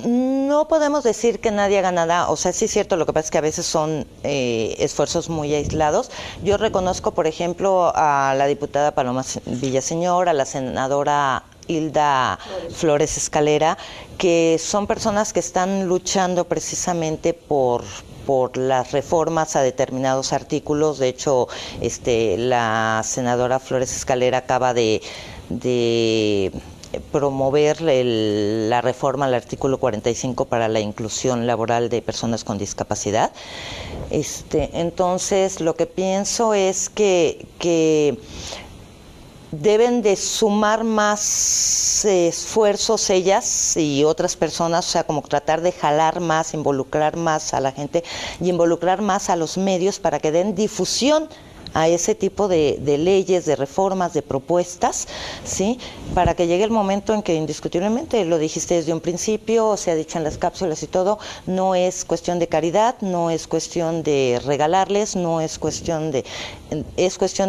No podemos decir que nadie haga nada, o sea, sí es cierto, lo que pasa es que a veces son esfuerzos muy aislados. Yo reconozco, por ejemplo, a la diputada Paloma Villaseñor, a la senadora Hilda Flores Escalera, que son personas que están luchando precisamente por las reformas a determinados artículos. De hecho, la senadora Flores Escalera acaba de promover la reforma al artículo 45 para la inclusión laboral de personas con discapacidad. Entonces, lo que pienso es que deben de sumar más esfuerzos ellas y otras personas, o sea, como tratar de jalar más, involucrar más a la gente y involucrar más a los medios para que den difusión a ese tipo de leyes, de reformas, de propuestas, ¿sí? Para que llegue el momento en que indiscutiblemente, lo dijiste desde un principio, se ha dicho en las cápsulas y todo, no es cuestión de caridad, no es cuestión de regalarles, es cuestión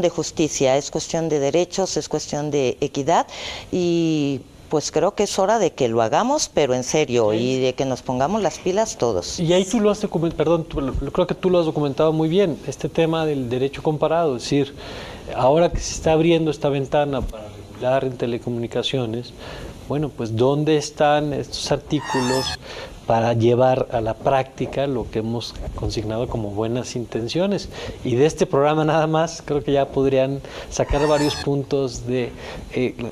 de justicia, es cuestión de derechos, es cuestión de equidad, y pues creo que es hora de que lo hagamos, pero en serio, y de que nos pongamos las pilas todos. Y ahí tú lo has documentado, creo que tú lo has documentado muy bien, este tema del derecho comparado, es decir, ahora que se está abriendo esta ventana para regular en telecomunicaciones, bueno, pues ¿dónde están estos artículos para llevar a la práctica lo que hemos consignado como buenas intenciones? Y de este programa nada más, creo que ya podrían sacar varios puntos de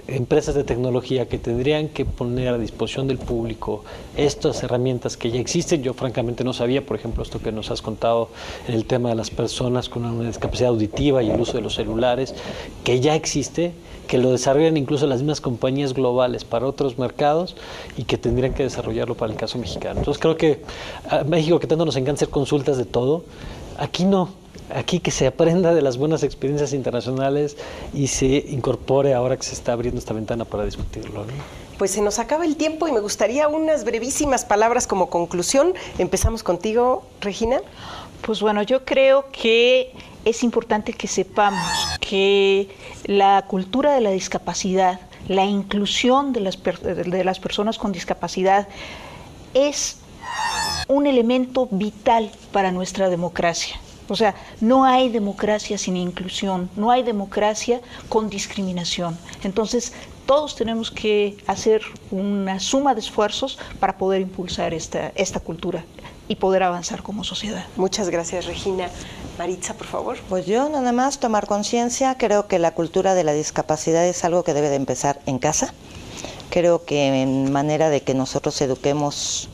empresas de tecnología que tendrían que poner a disposición del público estas herramientas que ya existen. Yo francamente no sabía, por ejemplo, esto que nos has contado en el tema de las personas con una discapacidad auditiva y el uso de los celulares, que ya existe, que lo desarrollan incluso las mismas compañías globales para otros mercados y que tendrían que desarrollarlo para el caso mexicano. Entonces creo que a México, que tanto nos encanta hacer consultas de todo, aquí no. Aquí que se aprenda de las buenas experiencias internacionales y se incorpore ahora que se está abriendo esta ventana para discutirlo, ¿no? Pues se nos acaba el tiempo y me gustaría unas brevísimas palabras como conclusión. Empezamos contigo, Regina. Pues bueno, yo creo que es importante que sepamos que la cultura de la discapacidad, la inclusión de las personas con discapacidad es un elemento vital para nuestra democracia. O sea, no hay democracia sin inclusión, no hay democracia con discriminación. Entonces, todos tenemos que hacer una suma de esfuerzos para poder impulsar esta cultura y poder avanzar como sociedad. Muchas gracias, Regina. Maritza, por favor. Pues yo nada más tomar conciencia, creo que la cultura de la discapacidad es algo que debe de empezar en casa. Creo que en manera de que nosotros eduquemos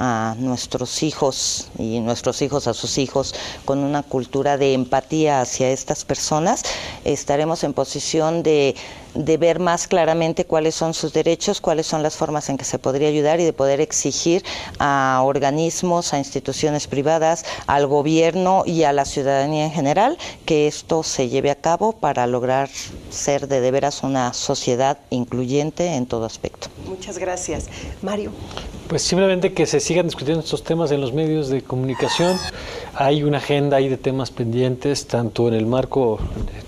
a nuestros hijos y nuestros hijos a sus hijos con una cultura de empatía hacia estas personas, estaremos en posición de ver más claramente cuáles son sus derechos, cuáles son las formas en que se podría ayudar y de poder exigir a organismos, a instituciones privadas, al gobierno y a la ciudadanía en general que esto se lleve a cabo para lograr ser de veras una sociedad incluyente en todo aspecto. Muchas gracias. Mario. Pues simplemente que se sigan discutiendo estos temas en los medios de comunicación. Hay una agenda ahí de temas pendientes, tanto en el marco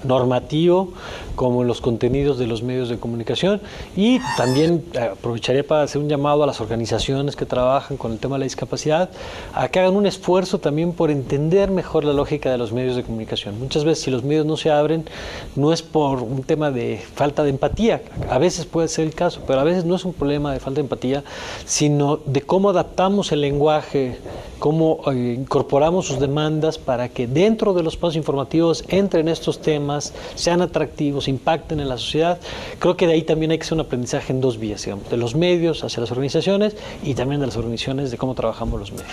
normativo como en los contenidos de los medios de comunicación. Y también aprovecharía para hacer un llamado a las organizaciones que trabajan con el tema de la discapacidad, a que hagan un esfuerzo también por entender mejor la lógica de los medios de comunicación. Muchas veces, si los medios no se abren, no es por un tema de falta de empatía. A veces puede ser el caso, pero a veces no es un problema de falta de empatía, sino de cómo adaptamos el lenguaje, cómo incorporamos sus demandas para que dentro de los espacios informativos entren estos temas, sean atractivos, impacten en la sociedad. Creo que de ahí también hay que hacer un aprendizaje en dos vías, digamos, de los medios hacia las organizaciones y también de las organizaciones de cómo trabajamos los medios.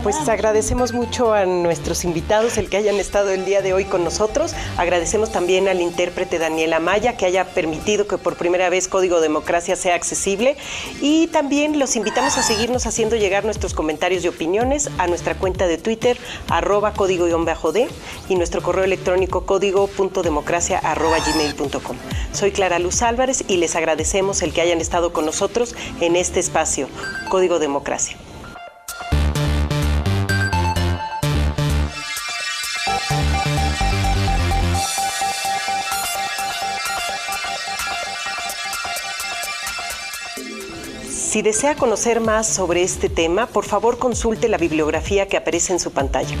Pues agradecemos mucho a nuestros invitados el que hayan estado el día de hoy con nosotros. Agradecemos también al intérprete Daniel Amaya que haya permitido que por primera vez Código Democracia sea accesible, y también los invitamos a seguirnos haciendo llegar nuestros comentarios y opiniones a nuestra cuenta de Twitter @código_d y nuestro correo electrónico código.democracia@gmail.com. Soy Clara Luz Álvarez y les agradecemos el que hayan estado con nosotros en este espacio, Código Democracia. Si desea conocer más sobre este tema, por favor consulte la bibliografía que aparece en su pantalla.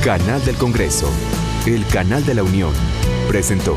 Canal del Congreso, el canal de la Unión, presentó.